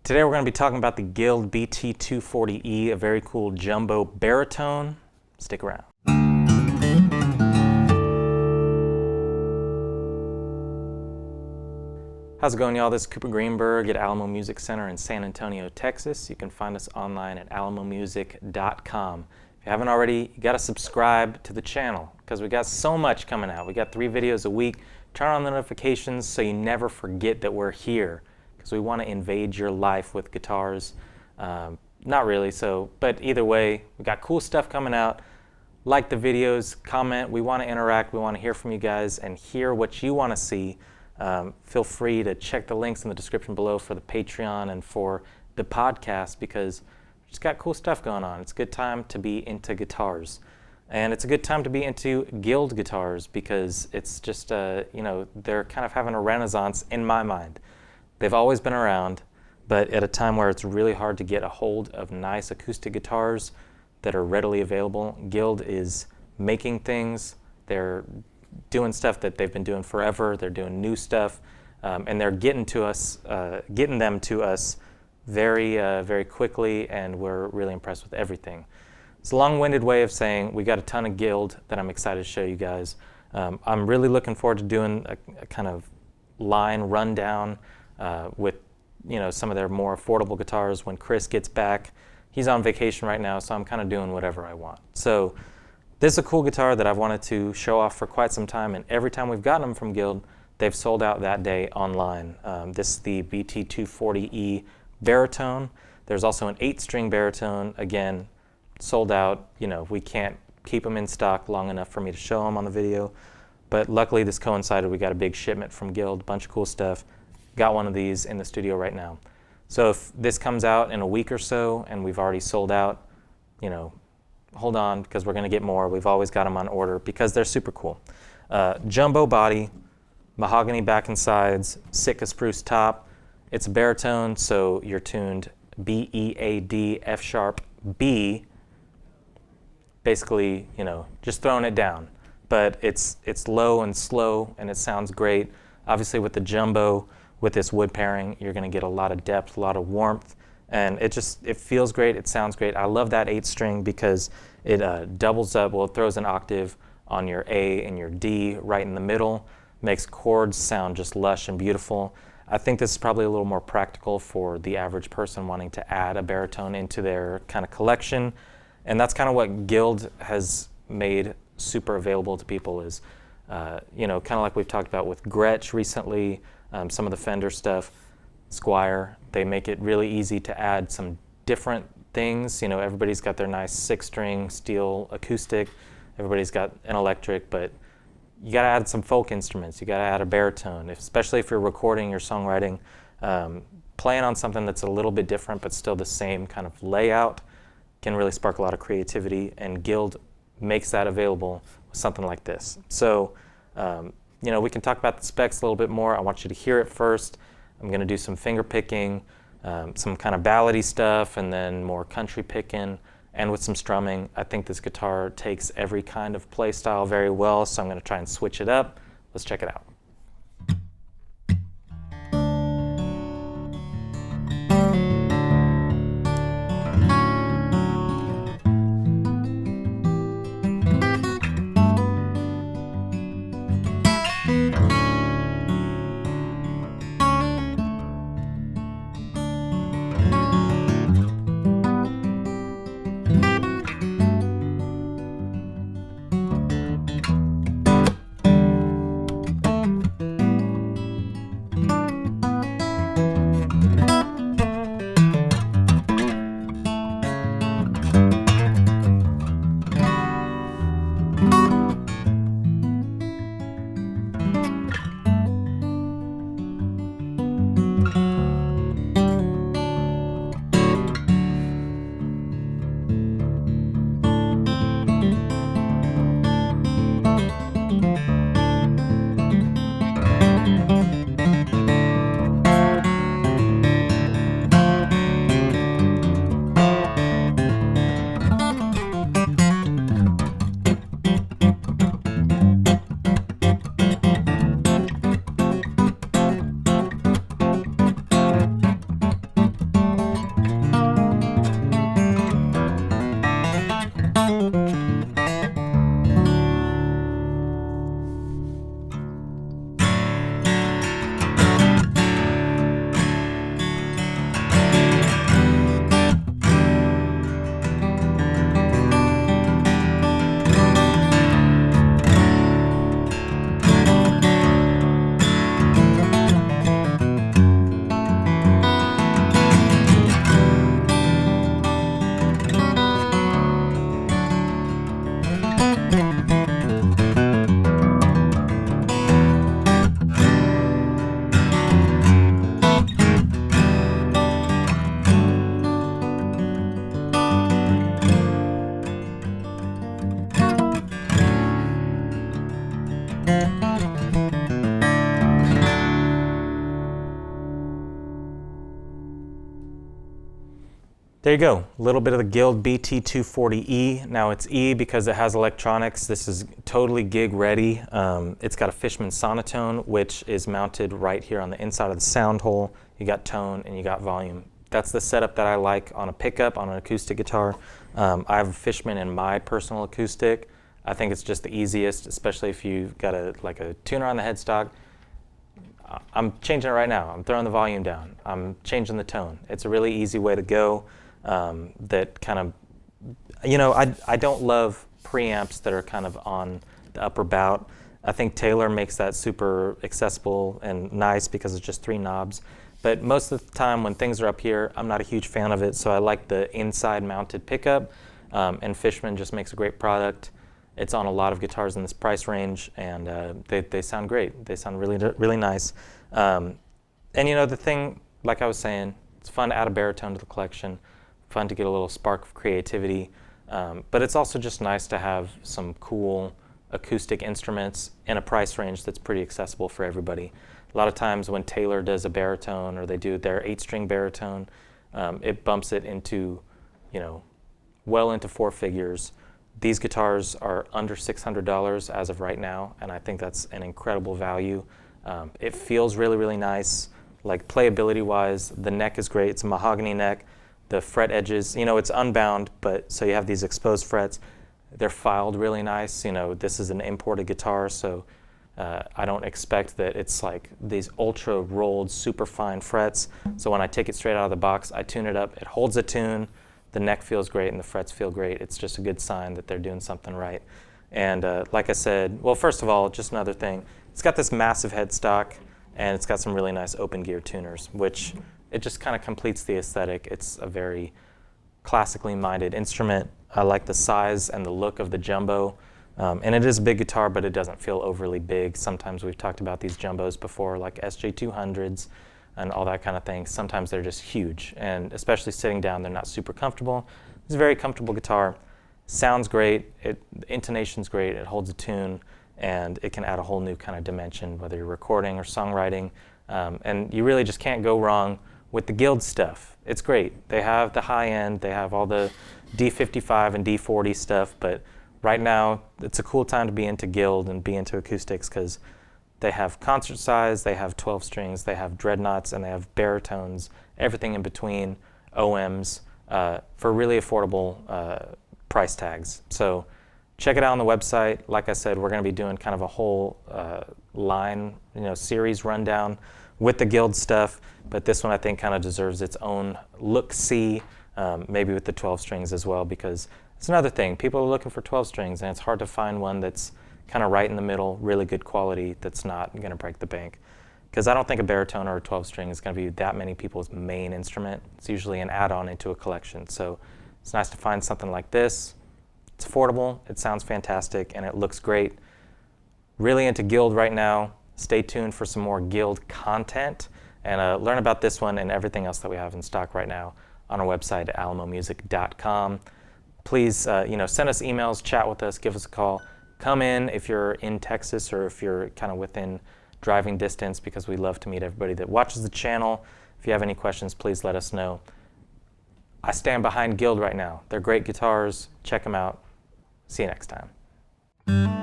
Today we're going to be talking about the Guild BT-240E, a very cool jumbo baritone. Stick around. How's it going, y'all? This is Cooper Greenberg at Alamo Music Center in San Antonio, Texas. You can find us online at alamomusic.com. If you haven't already, you got to subscribe to the channel because we got so much coming out. We got 3 videos a week. Turn on the notifications so you never forget that we're here, because we want to invade your life with guitars. Not really, but either way, we got cool stuff coming out. Like the videos, comment. We want to interact. We want to hear from you guys and hear what you want to see. Feel free to check the links in the description below for the Patreon and for the podcast, because we just got cool stuff going on. It's a good time to be into guitars. And it's a good time to be into Guild guitars because it's just, they're kind of having a renaissance in my mind. They've always been around, but at a time where it's really hard to get a hold of nice acoustic guitars that are readily available, Guild is making things. They're doing stuff that they've been doing forever. They're doing new stuff, and they're getting them to us very, very quickly, and we're really impressed with everything. It's a long-winded way of saying we got a ton of Guild that I'm excited to show you guys. I'm really looking forward to doing a kind of line rundown with some of their more affordable guitars when Chris gets back. He's on vacation right now, so I'm kind of doing whatever I want. So this is a cool guitar that I've wanted to show off for quite some time, and every time we've gotten them from Guild, they've sold out that day online. This is the BT-240E Baritone. There's also an 8-string baritone, again, sold out. We can't keep them in stock long enough for me to show them on the video, but luckily this coincided. We got a big shipment from Guild, a bunch of cool stuff. Got one of these in the studio right now. So if this comes out in a week or so and we've already sold out, hold on, because we're going to get more. We've always got them on order because they're super cool. Jumbo body, mahogany back and sides, Sitka spruce top. It's a baritone, so you're tuned B-E-A-D, F-sharp, B. Basically, just throwing it down. But it's low and slow, and it sounds great. Obviously, with the jumbo, with this wood pairing, you're going to get a lot of depth, a lot of warmth, and it feels great. It sounds great. I love that 8-string because it doubles up. Well, it throws an octave on your A and your D right in the middle, makes chords sound just lush and beautiful. I think this is probably a little more practical for the average person wanting to add a baritone into their kind of collection, and that's kind of what Guild has made super available to people is, kind of like we've talked about with Gretsch recently, some of the Fender stuff, Squire. They make it really easy to add some different things. Everybody's got their nice 6-string steel acoustic. Everybody's got an electric, but you got to add some folk instruments. You got to add a baritone, especially if you're recording your songwriting. Playing on something that's a little bit different but still the same kind of layout can really spark a lot of creativity, and Guild makes that available with something like this. So, we can talk about the specs a little bit more. I want you to hear it first. I'm going to do some finger picking, some kind of ballady stuff, and then more country picking, and with some strumming. I think this guitar takes every kind of play style very well, so I'm going to try and switch it up. Let's check it out. There you go, a little bit of the Guild BT-240E. Now it's E because it has electronics. This is totally gig ready. It's got a Fishman sonotone, which is mounted right here on the inside of the sound hole. You got tone and you got volume. That's the setup that I like on a pickup, on an acoustic guitar. I have a Fishman in my personal acoustic. I think it's just the easiest, especially if you've got like a tuner on the headstock. I'm changing it right now. I'm throwing the volume down. I'm changing the tone. It's a really easy way to go. That kind of, I don't love preamps that are kind of on the upper bout. I think Taylor makes that super accessible and nice because it's just 3 knobs. But most of the time when things are up here, I'm not a huge fan of it, so I like the inside mounted pickup. And Fishman just makes a great product. It's on a lot of guitars in this price range, and they sound great. They sound really, really nice. And the thing, like I was saying, it's fun to add a baritone to the collection. Fun to get a little spark of creativity, but it's also just nice to have some cool acoustic instruments in a price range that's pretty accessible for everybody. A lot of times when Taylor does a baritone or they do their 8-string baritone, it bumps it into, well into 4 figures. These guitars are under $600 as of right now, and I think that's an incredible value. It feels really, really nice. Like playability-wise, the neck is great. It's a mahogany neck. The fret edges, it's unbound, but so you have these exposed frets. They're filed really nice. This is an imported guitar, so I don't expect that it's like these ultra rolled, super fine frets. So when I take it straight out of the box, I tune it up. It holds a tune. The neck feels great and the frets feel great. It's just a good sign that they're doing something right. And like I said, well, first of all, just another thing. It's got this massive headstock, and it's got some really nice open gear tuners, which it just kind of completes the aesthetic. It's a very classically minded instrument. I like the size and the look of the jumbo. And it is a big guitar, but it doesn't feel overly big. Sometimes we've talked about these jumbos before, like SJ200s and all that kind of thing. Sometimes they're just huge, and especially sitting down, they're not super comfortable. It's a very comfortable guitar. Sounds great. The intonation's great. It holds a tune, and it can add a whole new kind of dimension, whether you're recording or songwriting. And you really just can't go wrong with the Guild stuff. It's great. They have the high end, they have all the D55 and D40 stuff, but right now it's a cool time to be into Guild and be into acoustics because they have concert size, they have 12 strings, they have dreadnoughts, and they have baritones, everything in between, OMs, for really affordable price tags. So check it out on the website. Like I said, we're going to be doing kind of a whole line, series rundown with the Guild stuff, but this one I think kind of deserves its own look-see, maybe with the 12 strings as well, because it's another thing. People are looking for 12 strings, and it's hard to find one that's kind of right in the middle, really good quality, that's not going to break the bank. Because I don't think a baritone or a 12 string is going to be that many people's main instrument. It's usually an add-on into a collection. So it's nice to find something like this. It's affordable, it sounds fantastic, and it looks great. Really into Guild right now. Stay tuned for some more Guild content and learn about this one and everything else that we have in stock right now on our website at alamomusic.com. Please, send us emails, chat with us, give us a call. Come in if you're in Texas or if you're kind of within driving distance, because we love to meet everybody that watches the channel. If you have any questions, please let us know. I stand behind Guild right now. They're great guitars. Check them out. See you next time.